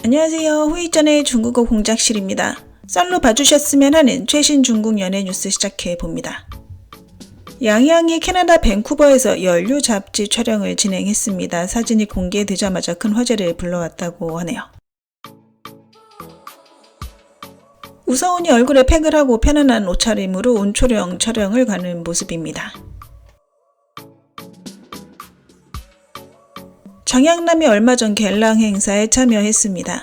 안녕하세요. 후이전의 중국어 공작실입니다. 썰로 봐주셨으면 하는 최신 중국 연예 뉴스 시작해봅니다. 양양이 캐나다 밴쿠버에서 연료 잡지 촬영을 진행했습니다. 사진이 공개되자마자 큰 화제를 불러왔다고 하네요. 우서훈이 얼굴에 팩을 하고 편안한 옷차림으로 온초령 촬영을 가는 모습입니다. 장양남이 얼마 전 갤랑 행사에 참여했습니다.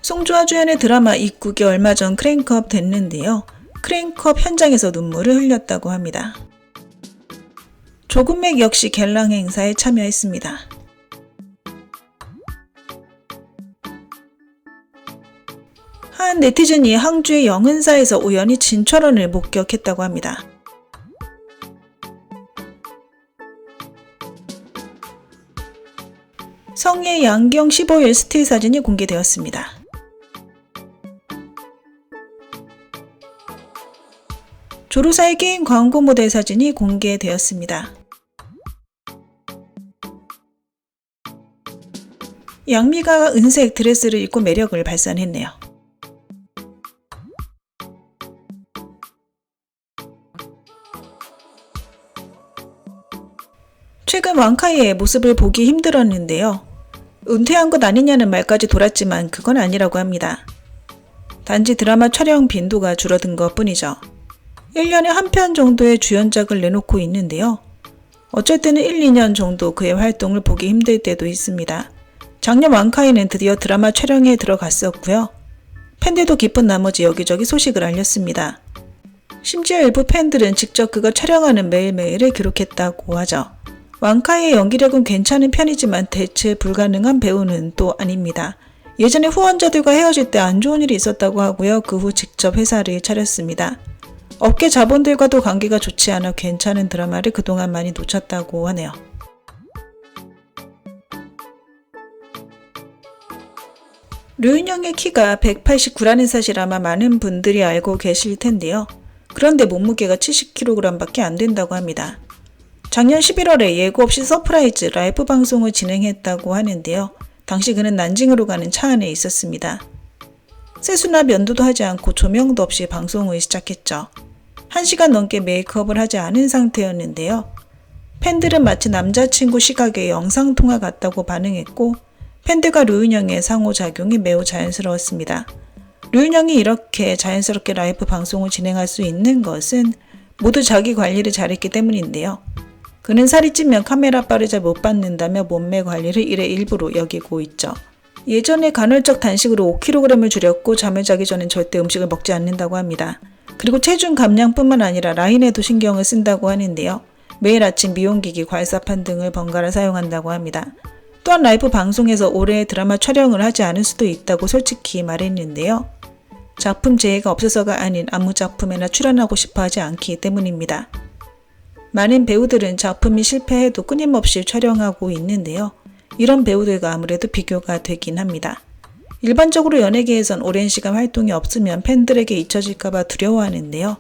송주아 주연의 드라마 입국이 얼마 전 크랭크업 됐는데요. 크랭크업 현장에서 눈물을 흘렸다고 합니다. 조금맥 역시 갤랑 행사에 참여했습니다. 한 네티즌이 항주의 영흔사에서 우연히 진철원을 목격했다고 합니다. 성의 양경 15일 스틸 사진이 공개되었습니다. 조루사의 게임 광고 모델 사진이 공개되었습니다. 양미가 은색 드레스를 입고 매력을 발산했네요. 최근 왕카이의 모습을 보기 힘들었는데요. 은퇴한 것 아니냐는 말까지 돌았지만 그건 아니라고 합니다. 단지 드라마 촬영 빈도가 줄어든 것 뿐이죠. 1년에 한 편 정도의 주연작을 내놓고 있는데요. 어쩔 때는 1, 2년 정도 그의 활동을 보기 힘들 때도 있습니다. 작년 왕카이는 드디어 드라마 촬영에 들어갔었고요. 팬들도 기쁜 나머지 여기저기 소식을 알렸습니다. 심지어 일부 팬들은 직접 그가 촬영하는 매일매일을 기록했다고 하죠. 왕카이의 연기력은 괜찮은 편이지만 대체 불가능한 배우는 또 아닙니다. 예전에 후원자들과 헤어질 때 안 좋은 일이 있었다고 하고요. 그 후 직접 회사를 차렸습니다. 업계 자본들과도 관계가 좋지 않아 괜찮은 드라마를 그동안 많이 놓쳤다고 하네요. 류인영의 키가 189라는 사실 아마 많은 분들이 알고 계실 텐데요. 그런데 몸무게가 70kg밖에 안 된다고 합니다. 작년 11월에 예고 없이 서프라이즈 라이브 방송을 진행했다고 하는데요. 당시 그는 난징으로 가는 차 안에 있었습니다. 세수나 면도도 하지 않고 조명도 없이 방송을 시작했죠. 1시간 넘게 메이크업을 하지 않은 상태였는데요. 팬들은 마치 남자친구 시각의 영상통화 같다고 반응했고 팬들과 류인영의 상호작용이 매우 자연스러웠습니다. 류인영이 이렇게 자연스럽게 라이브 방송을 진행할 수 있는 것은 모두 자기 관리를 잘했기 때문인데요. 그는 살이 찌면 카메라 바를 잘 못 받는다며 몸매 관리를 일의 일부로 여기고 있죠. 예전에 간헐적 단식으로 5kg을 줄였고 잠을 자기 전엔 절대 음식을 먹지 않는다고 합니다. 그리고 체중 감량뿐만 아니라 라인에도 신경을 쓴다고 하는데요. 매일 아침 미용기기, 괄사판 등을 번갈아 사용한다고 합니다. 또한 라이브 방송에서 올해 드라마 촬영을 하지 않을 수도 있다고 솔직히 말했는데요. 작품 재해가 없어서가 아닌 아무 작품에나 출연하고 싶어 하지 않기 때문입니다. 많은 배우들은 작품이 실패해도 끊임없이 촬영하고 있는데요. 이런 배우들과 아무래도 비교가 되긴 합니다. 일반적으로 연예계에선 오랜 시간 활동이 없으면 팬들에게 잊혀질까봐 두려워하는데요.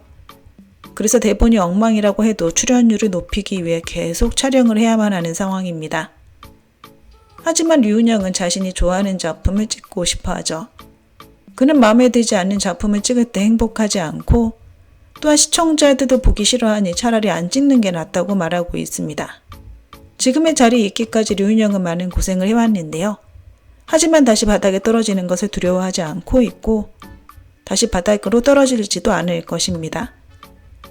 그래서 대본이 엉망이라고 해도 출연율을 높이기 위해 계속 촬영을 해야만 하는 상황입니다. 하지만 류인영은 자신이 좋아하는 작품을 찍고 싶어 하죠. 그는 마음에 들지 않는 작품을 찍을 때 행복하지 않고 또한 시청자들도 보기 싫어하니 차라리 안 찍는 게 낫다고 말하고 있습니다. 지금의 자리에 있기까지 류인영은 많은 고생을 해왔는데요. 하지만 다시 바닥에 떨어지는 것을 두려워하지 않고 있고 다시 바닥으로 떨어질지도 않을 것입니다.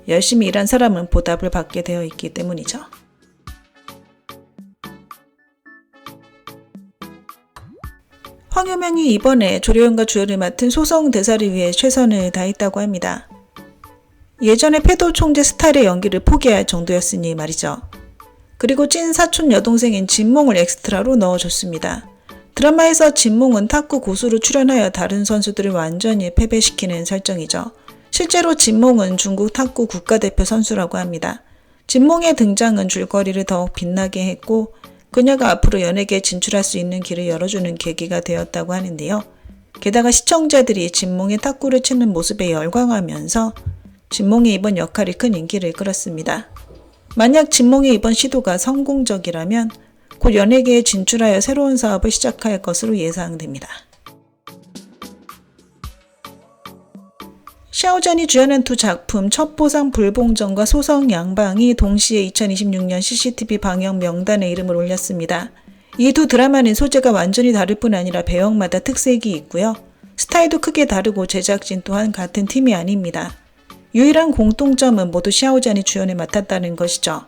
열심히 일한 사람은 보답을 받게 되어 있기 때문이죠. 황효명이 이번에 조려연과 주연을 맡은 소송 대사를 위해 최선을 다했다고 합니다. 예전에 패도 총재 스타일의 연기를 포기할 정도였으니 말이죠. 그리고 찐 사촌 여동생인 진몽을 엑스트라로 넣어줬습니다. 드라마에서 진몽은 탁구 고수로 출연하여 다른 선수들을 완전히 패배시키는 설정이죠. 실제로 진몽은 중국 탁구 국가대표 선수라고 합니다. 진몽의 등장은 줄거리를 더욱 빛나게 했고 그녀가 앞으로 연예계에 진출할 수 있는 길을 열어주는 계기가 되었다고 하는데요. 게다가 시청자들이 진몽의 탁구를 치는 모습에 열광하면서 진몽의 이번 역할이 큰 인기를 끌었습니다. 만약 진몽의 이번 시도가 성공적이라면 곧 연예계에 진출하여 새로운 사업을 시작할 것으로 예상됩니다. 샤오잔이 주연한 두 작품 첩보상 불봉전과 소성 양방이 동시에 2026년 CCTV 방영 명단에 이름을 올렸습니다. 이 두 드라마는 소재가 완전히 다를 뿐 아니라 배역마다 특색이 있고요. 스타일도 크게 다르고 제작진 또한 같은 팀이 아닙니다. 유일한 공통점은 모두 샤오잔이 주연을 맡았다는 것이죠.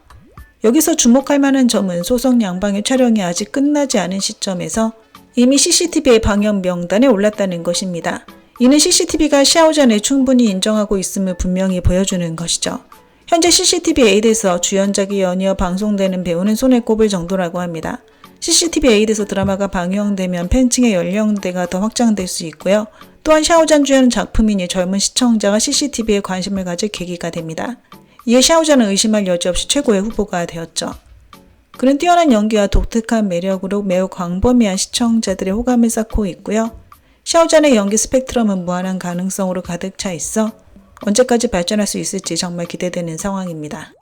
여기서 주목할 만한 점은 소성 양방의 촬영이 아직 끝나지 않은 시점에서 이미 CCTV의 방영 명단에 올랐다는 것입니다. 이는 CCTV가 샤오잔을 충분히 인정하고 있음을 분명히 보여주는 것이죠. 현재 CCTV8에서 주연작이 연이어 방송되는 배우는 손에 꼽을 정도라고 합니다. CCTV8에서 드라마가 방영되면 팬층의 연령대가 더 확장될 수 있고요. 또한 샤오잔 주연 작품이니 젊은 시청자가 CCTV에 관심을 가질 계기가 됩니다. 이에 샤오잔은 의심할 여지 없이 최고의 후보가 되었죠. 그는 뛰어난 연기와 독특한 매력으로 매우 광범위한 시청자들의 호감을 쌓고 있고요. 샤오잔의 연기 스펙트럼은 무한한 가능성으로 가득 차 있어 언제까지 발전할 수 있을지 정말 기대되는 상황입니다.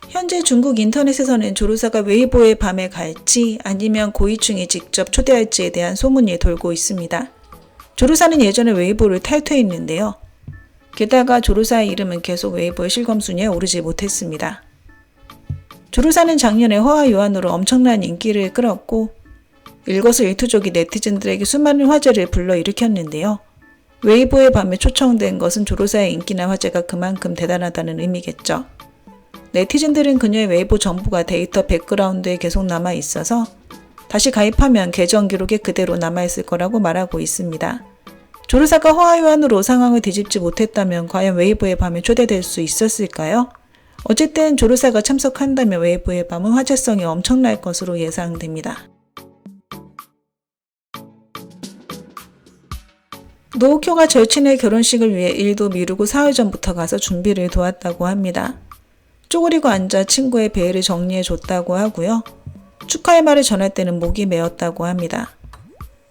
현재 중국 인터넷에서는 조르사가 웨이보의 밤에 갈지 아니면 고이충이 직접 초대할지에 대한 소문이 돌고 있습니다. 조르사는 예전에 웨이보를 탈퇴했는데요. 게다가 조르사의 이름은 계속 웨이보의 실검 순위에 오르지 못했습니다. 조르사는 작년에 허와요한으로 엄청난 인기를 끌었고 일거수일투족이 네티즌들에게 수많은 화제를 불러일으켰는데요. 웨이보의 밤에 초청된 것은 조르사의 인기나 화제가 그만큼 대단하다는 의미겠죠. 네티즌들은 그녀의 웨이보 정보가 데이터 백그라운드에 계속 남아있어서 다시 가입하면 계정 기록에 그대로 남아있을 거라고 말하고 있습니다. 조르사가 허와요한으로 상황을 뒤집지 못했다면 과연 웨이보의 밤에 초대될 수 있었을까요? 어쨌든 조르사가 참석한다면 웨이보의 밤은 화제성이 엄청날 것으로 예상됩니다. 노우쿄가 절친의 결혼식을 위해 일도 미루고 사흘 전부터 가서 준비를 도왔다고 합니다. 쪼그리고 앉아 친구의 베일을 정리해줬다고 하고요. 축하의 말을 전할 때는 목이 메었다고 합니다.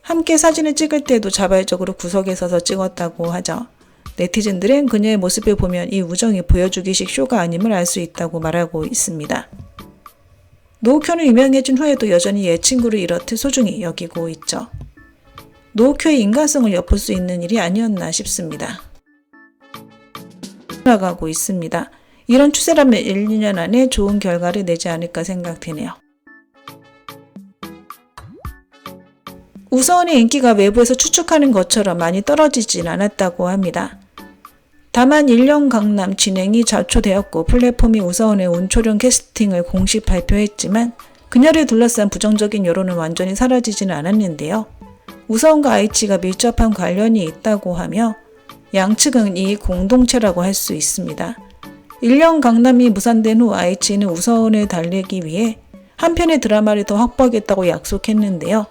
함께 사진을 찍을 때도 자발적으로 구석에 서서 찍었다고 하죠. 네티즌들은 그녀의 모습을 보면 이 우정이 보여주기식 쇼가 아님을 알 수 있다고 말하고 있습니다. 노우쿄는 유명해진 후에도 여전히 옛 친구를 이렇듯 소중히 여기고 있죠. 노우쿄의 인간성을 엿볼 수 있는 일이 아니었나 싶습니다. 나가고 있습니다. 이런 추세라면 1, 2년 안에 좋은 결과를 내지 않을까 생각되네요. 우서원의 인기가 외부에서 추측하는 것처럼 많이 떨어지진 않았다고 합니다. 다만 1년 강남 진행이 좌초되었고 플랫폼이 우서원의 운초령 캐스팅을 공식 발표했지만 그녀를 둘러싼 부정적인 여론은 완전히 사라지지는 않았는데요. 우서원과 아이치가 밀접한 관련이 있다고 하며 양측은 이 공동체라고 할 수 있습니다. 1년 강남이 무산된 후 아이치는 우서원을 달래기 위해 한 편의 드라마를 더 확보하겠다고 약속했는데요.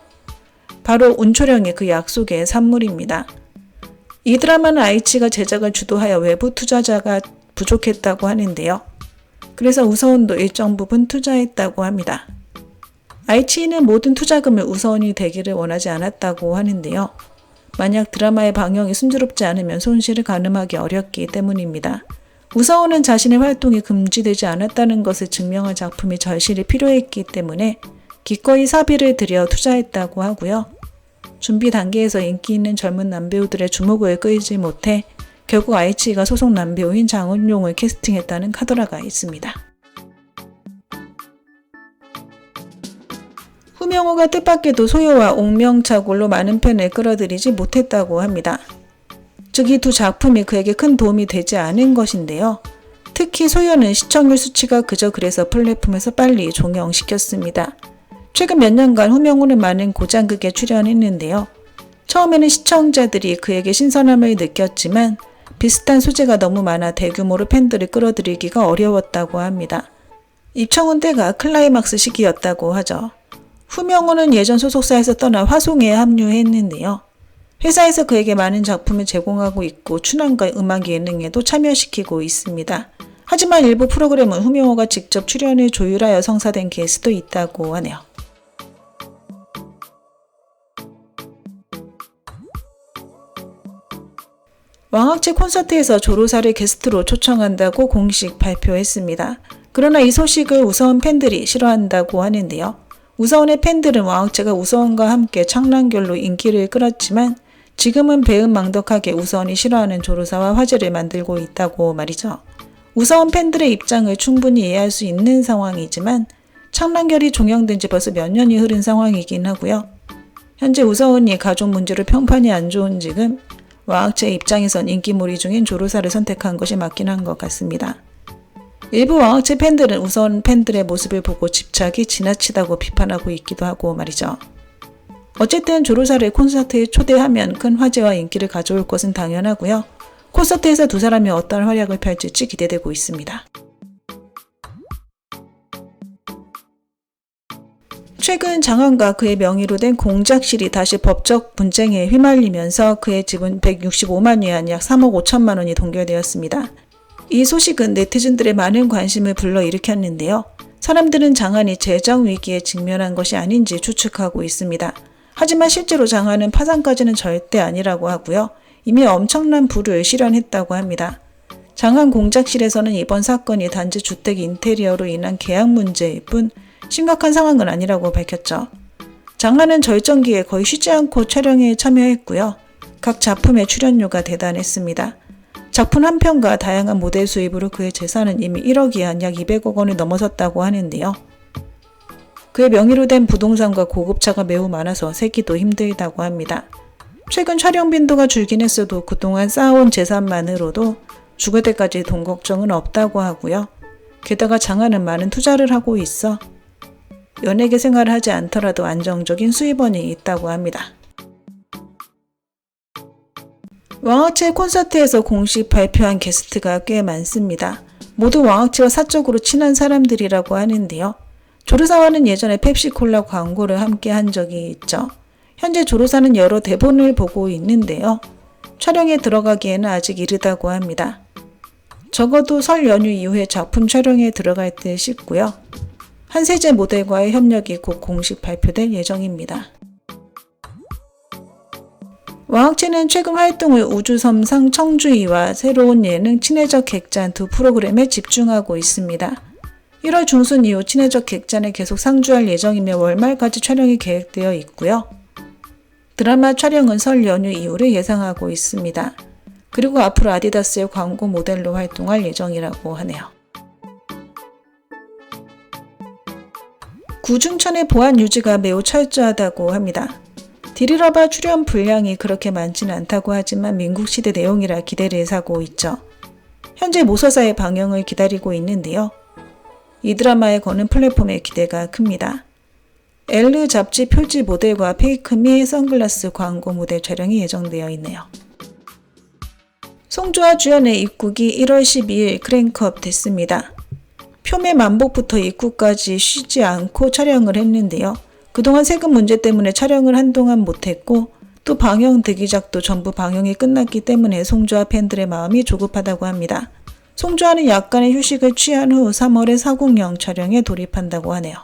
바로 운초령의 그 약속의 산물입니다. 이 드라마는 아이치가 제작을 주도하여 외부 투자자가 부족했다고 하는데요. 그래서 우서원도 일정 부분 투자했다고 합니다. 아이치는 모든 투자금을 우서원이 되기를 원하지 않았다고 하는데요. 만약 드라마의 방영이 순조롭지 않으면 손실을 가늠하기 어렵기 때문입니다. 우서원은 자신의 활동이 금지되지 않았다는 것을 증명할 작품이 절실히 필요했기 때문에 기꺼이 사비를 들여 투자했다고 하고요. 준비 단계에서 인기 있는 젊은 남배우들의 주목을 끌지 못해 결국 아이치가 소속 남배우인 장은용을 캐스팅했다는 카더라가 있습니다. 후명호가 뜻밖에도 소요와 옥명차골로 많은 팬을 끌어들이지 못했다고 합니다. 즉 이 두 작품이 그에게 큰 도움이 되지 않은 것인데요. 특히 소요는 시청률 수치가 그저 그래서 플랫폼에서 빨리 종영시켰습니다. 최근 몇 년간 후명호는 많은 고장극에 출연했는데요. 처음에는 시청자들이 그에게 신선함을 느꼈지만 비슷한 소재가 너무 많아 대규모로 팬들을 끌어들이기가 어려웠다고 합니다. 입청은 때가 클라이막스 시기였다고 하죠. 후명호는 예전 소속사에서 떠나 화송에 합류했는데요. 회사에서 그에게 많은 작품을 제공하고 있고 춘함과 음악 예능에도 참여시키고 있습니다. 하지만 일부 프로그램은 후명호가 직접 출연을 조율하여 성사된 케이스도 있다고 하네요. 왕학체 콘서트에서 조로사를 게스트로 초청한다고 공식 발표했습니다. 그러나 이 소식을 우서원 팬들이 싫어한다고 하는데요. 우서원의 팬들은 왕학체가 우서원과 함께 창란결로 인기를 끌었지만 지금은 배은망덕하게 우서원이 싫어하는 조로사와 화제를 만들고 있다고 말이죠. 우서원 팬들의 입장을 충분히 이해할 수 있는 상황이지만 창란결이 종영된 지 벌써 몇 년이 흐른 상황이긴 하고요. 현재 우서원이 가족 문제로 평판이 안 좋은 지금 왕학체 입장에선 인기몰이 중인 조로사를 선택한 것이 맞긴 한 것 같습니다. 일부 왕학체 팬들은 우서원 팬들의 모습을 보고 집착이 지나치다고 비판하고 있기도 하고 말이죠. 어쨌든 조로사를 콘서트에 초대하면 큰 화제와 인기를 가져올 것은 당연하고요. 콘서트에서 두 사람이 어떤 활약을 펼칠지 기대되고 있습니다. 최근 장원과 그의 명의로 된 공작실이 다시 법적 분쟁에 휘말리면서 그의 지분 165만 위안 약 3억 5천만 원이 동결되었습니다. 이 소식은 네티즌들의 많은 관심을 불러일으켰는데요. 사람들은 장안이 재정 위기에 직면한 것이 아닌지 추측하고 있습니다. 하지만 실제로 장안은 파산까지는 절대 아니라고 하고요. 이미 엄청난 부를 실현했다고 합니다. 장안 공작실에서는 이번 사건이 단지 주택 인테리어로 인한 계약 문제일 뿐 심각한 상황은 아니라고 밝혔죠. 장안은 절정기에 거의 쉬지 않고 촬영에 참여했고요. 각 작품의 출연료가 대단했습니다. 작품 한 편과 다양한 모델 수입으로 그의 재산은 이미 1억 위안 약 200억 원을 넘어섰다고 하는데요. 그의 명의로 된 부동산과 고급차가 매우 많아서 세기도 힘들다고 합니다. 최근 촬영 빈도가 줄긴 했어도 그동안 쌓아온 재산만으로도 죽을 때까지 돈 걱정은 없다고 하고요. 게다가 장안은 많은 투자를 하고 있어 연예계 생활을 하지 않더라도 안정적인 수입원이 있다고 합니다. 왕학체 콘서트에서 공식 발표한 게스트가 꽤 많습니다. 모두 왕학체와 사적으로 친한 사람들이라고 하는데요. 조로사와는 예전에 펩시콜라 광고를 함께 한 적이 있죠. 현재 조로사는 여러 대본을 보고 있는데요. 촬영에 들어가기에는 아직 이르다고 합니다. 적어도 설 연휴 이후에 작품 촬영에 들어갈 듯 싶고요. 한세제 모델과의 협력이 곧 공식 발표될 예정입니다. 왕학체는 최근 활동을 우주섬상 청주이와 새로운 예능 친해적 객잔 두 프로그램에 집중하고 있습니다. 1월 중순 이후 친해적 객잔에 계속 상주할 예정이며 월말까지 촬영이 계획되어 있고요. 드라마 촬영은 설 연휴 이후를 예상하고 있습니다. 그리고 앞으로 아디다스의 광고 모델로 활동할 예정이라고 하네요. 구중천의 보안 유지가 매우 철저하다고 합니다. 디리러바 출연 분량이 그렇게 많지는 않다고 하지만 민국시대 내용이라 기대를 사고 있죠. 현재 모서사의 방영을 기다리고 있는데요. 이 드라마에 거는 플랫폼의 기대가 큽니다. 엘르 잡지 표지 모델과 페이크미 선글라스 광고 모델 촬영이 예정되어 있네요. 송주아 주연의 입국이 1월 12일 크랭크업 됐습니다. 표매 만복부터 입국까지 쉬지 않고 촬영을 했는데요. 그동안 세금 문제 때문에 촬영을 한동안 못했고 또 방영 대기작도 전부 방영이 끝났기 때문에 송주아 팬들의 마음이 조급하다고 합니다. 송주아는 약간의 휴식을 취한 후 3월에 사국영 촬영에 돌입한다고 하네요.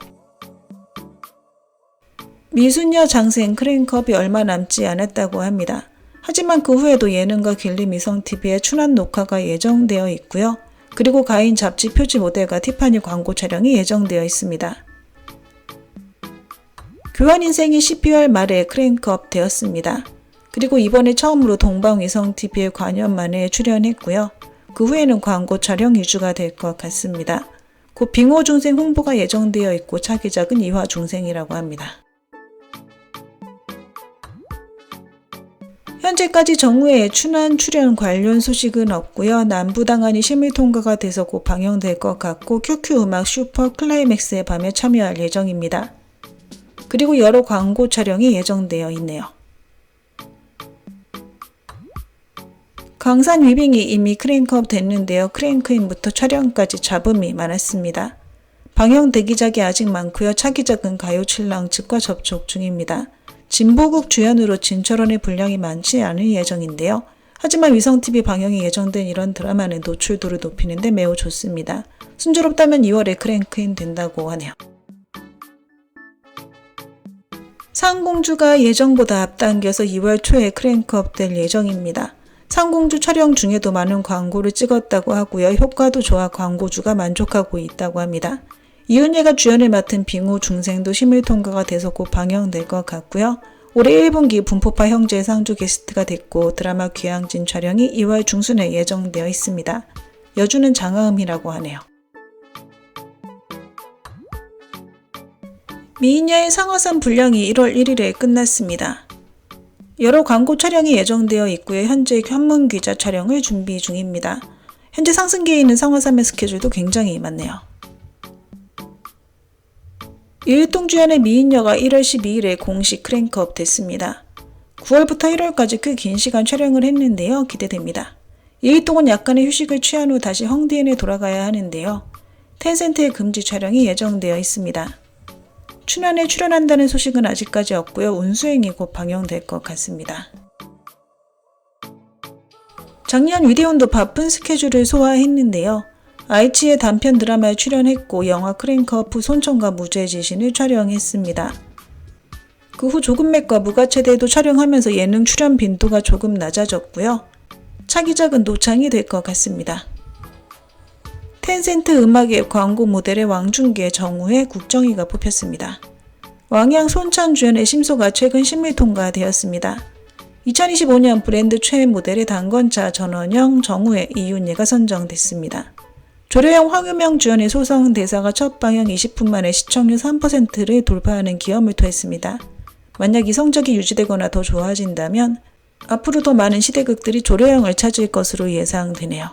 미순녀 장생 크랭크업이 얼마 남지 않았다고 합니다. 하지만 그 후에도 예능과 길리미성TV의 춘한 녹화가 예정되어 있고요. 그리고 가인 잡지 표지 모델과 티파니 광고 촬영이 예정되어 있습니다. 교환 인생이 12월 말에 크랭크업 되었습니다. 그리고 이번에 처음으로 동방위성TV의 관현만에 출연했고요. 그 후에는 광고 촬영 위주가 될 것 같습니다. 곧 빙호 중생 홍보가 예정되어 있고 차기작은 이화 중생이라고 합니다. 현재까지 정우의 춘한 출연 관련 소식은 없고요. 남부당안이 심의 통과가 돼서 곧 방영될 것 같고 QQ 음악 슈퍼 클라이맥스의 밤에 참여할 예정입니다. 그리고 여러 광고 촬영이 예정되어 있네요. 강산 위빙이 이미 크랭크업 됐는데요. 크랭크인부터 촬영까지 잡음이 많았습니다. 방영 대기작이 아직 많고요. 차기작은 가요칠랑 측과 접촉 중입니다. 진보국 주연으로 진철원의 분량이 많지 않을 예정인데요. 하지만 위성TV 방영이 예정된 이런 드라마는 노출도를 높이는 데 매우 좋습니다. 순조롭다면 2월에 크랭크인 된다고 하네요. 상공주가 예정보다 앞당겨서 2월 초에 크랭크업 될 예정입니다. 상공주 촬영 중에도 많은 광고를 찍었다고 하고요. 효과도 좋아 광고주가 만족하고 있다고 합니다. 이윤예가 주연을 맡은 빙호 중생도 심의 통과가 돼서 곧 방영될 것 같고요. 올해 1분기 분포파 형제의 상주 게스트가 됐고 드라마 귀향진 촬영이 2월 중순에 예정되어 있습니다. 여주는 장하음이라고 하네요. 미인야의 상어산 분량이 1월 1일에 끝났습니다. 여러 광고 촬영이 예정되어 있고요. 현재 현문기자 촬영을 준비 중입니다. 현재 상승기에 있는 상어산의 스케줄도 굉장히 많네요. 이일동 주연의 미인여가 1월 12일에 공식 크랭크업 됐습니다. 9월부터 1월까지 꽤 긴 시간 촬영을 했는데요. 기대됩니다. 이일동은 약간의 휴식을 취한 후 다시 헝디엔에 돌아가야 하는데요. 텐센트의 금지 촬영이 예정되어 있습니다. 춘환에 출연한다는 소식은 아직까지 없고요. 운수행이 곧 방영될 것 같습니다. 작년 위대혼도 바쁜 스케줄을 소화했는데요. 아이치의 단편 드라마에 출연했고 영화 크랭크업 후 손천과 무죄지신을 촬영했습니다. 그 후 조금맥과 무가체대도 촬영하면서 예능 출연 빈도가 조금 낮아졌고요. 차기작은 노창이 될 것 같습니다. 텐센트 음악의 광고 모델의 왕중기의 정우의 국정이가 뽑혔습니다. 왕양 손찬 주연의 심소가 최근 심의 통과되었습니다. 2025년 브랜드 최애 모델의 당건차 전원영, 정우의 이윤예가 선정됐습니다. 조려영 황유명 주연의 소성 대사가 첫 방영 20분 만에 시청률 3%를 돌파하는 기염을 토했습니다. 만약 이 성적이 유지되거나 더 좋아진다면 앞으로 더 많은 시대극들이 조려영을 찾을 것으로 예상되네요.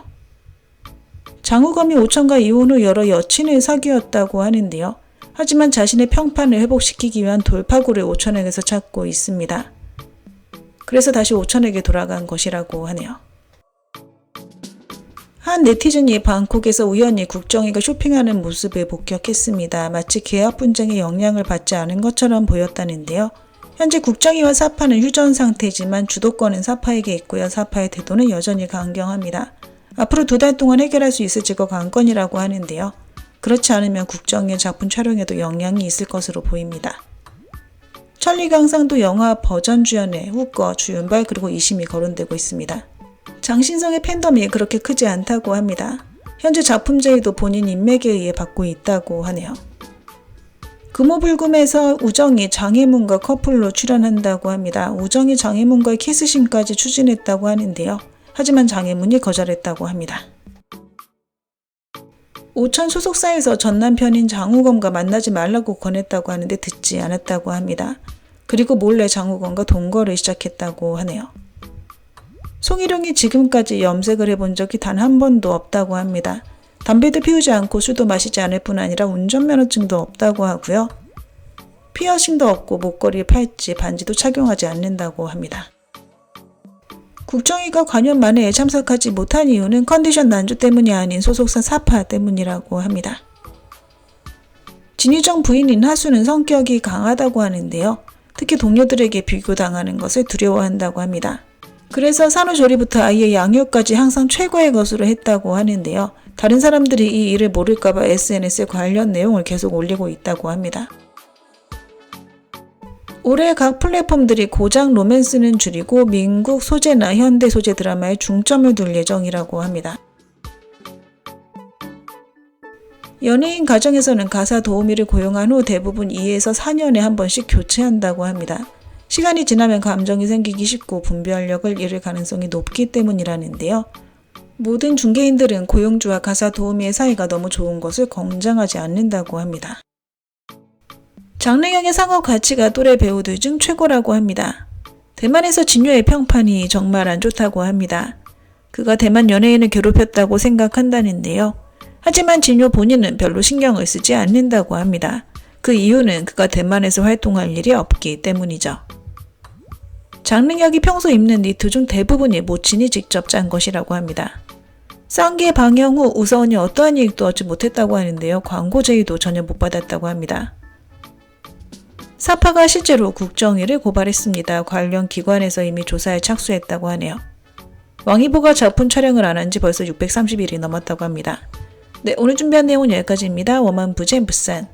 장우검이 오천과 이혼 후 여러 여친을 사귀었다고 하는데요. 하지만 자신의 평판을 회복시키기 위한 돌파구를 오천에게서 찾고 있습니다. 그래서 다시 오천에게 돌아간 것이라고 하네요. 한 네티즌이 방콕에서 우연히 국정이가 쇼핑하는 모습을 목격했습니다. 마치 계약 분쟁에 영향을 받지 않은 것처럼 보였다는데요. 현재 국정이와 사파는 휴전 상태지만 주도권은 사파에게 있고요. 사파의 태도는 여전히 강경합니다. 앞으로 2달 동안 해결할 수 있을지가 관건이라고 하는데요. 그렇지 않으면 국정이의 작품 촬영에도 영향이 있을 것으로 보입니다. 천리강상도 영화 버전 주연의 후꺼, 주윤발 그리고 이심이 거론되고 있습니다. 장신성의 팬덤이 그렇게 크지 않다고 합니다. 현재 작품 제의도 본인 인맥에 의해 받고 있다고 하네요. 금호불금에서 우정이 장혜문과 커플로 출연한다고 합니다. 우정이 장혜문과의 키스신까지 추진했다고 하는데요. 하지만 장혜문이 거절했다고 합니다. 오천 소속사에서 전남편인 장우검과 만나지 말라고 권했다고 하는데 듣지 않았다고 합니다. 그리고 몰래 장우검과 동거를 시작했다고 하네요. 송일용이 지금까지 염색을 해본 적이 단 한 번도 없다고 합니다. 담배도 피우지 않고 술도 마시지 않을 뿐 아니라 운전면허증도 없다고 하고요. 피어싱도 없고 목걸이, 팔찌, 반지도 착용하지 않는다고 합니다. 국정이가 관현 만회에 참석하지 못한 이유는 컨디션 난조 때문이 아닌 소속사 사파 때문이라고 합니다. 진유정 부인인 하수는 성격이 강하다고 하는데요. 특히 동료들에게 비교당하는 것을 두려워한다고 합니다. 그래서 산후조리부터 아이의 양육까지 항상 최고의 것으로 했다고 하는데요. 다른 사람들이 이 일을 모를까봐 SNS에 관련 내용을 계속 올리고 있다고 합니다. 올해 각 플랫폼들이 고장 로맨스는 줄이고 민국 소재나 현대 소재 드라마에 중점을 둘 예정이라고 합니다. 연예인 가정에서는 가사 도우미를 고용한 후 대부분 2에서 4년에 한 번씩 교체한다고 합니다. 시간이 지나면 감정이 생기기 쉽고 분별력을 잃을 가능성이 높기 때문이라는데요. 모든 중개인들은 고용주와 가사 도우미의 사이가 너무 좋은 것을 권장하지 않는다고 합니다. 장르경의 상업 가치가 또래 배우들 중 최고라고 합니다. 대만에서 진요의 평판이 정말 안 좋다고 합니다. 그가 대만 연예인을 괴롭혔다고 생각한다는데요. 하지만 진요 본인은 별로 신경을 쓰지 않는다고 합니다. 그 이유는 그가 대만에서 활동할 일이 없기 때문이죠. 장르경이 평소 입는 니트 중 대부분이 모친이 직접 짠 것이라고 합니다. 쌍계 방영 후 우서은이 어떠한 이익도 얻지 못했다고 하는데요. 광고 제의도 전혀 못 받았다고 합니다. 사파가 실제로 국정이를 고발했습니다. 관련 기관에서 이미 조사에 착수했다고 하네요. 왕이보가 작품 촬영을 안 한 지 벌써 630일이 넘었다고 합니다. 네, 오늘 준비한 내용은 여기까지입니다. 워만 부젠 부산.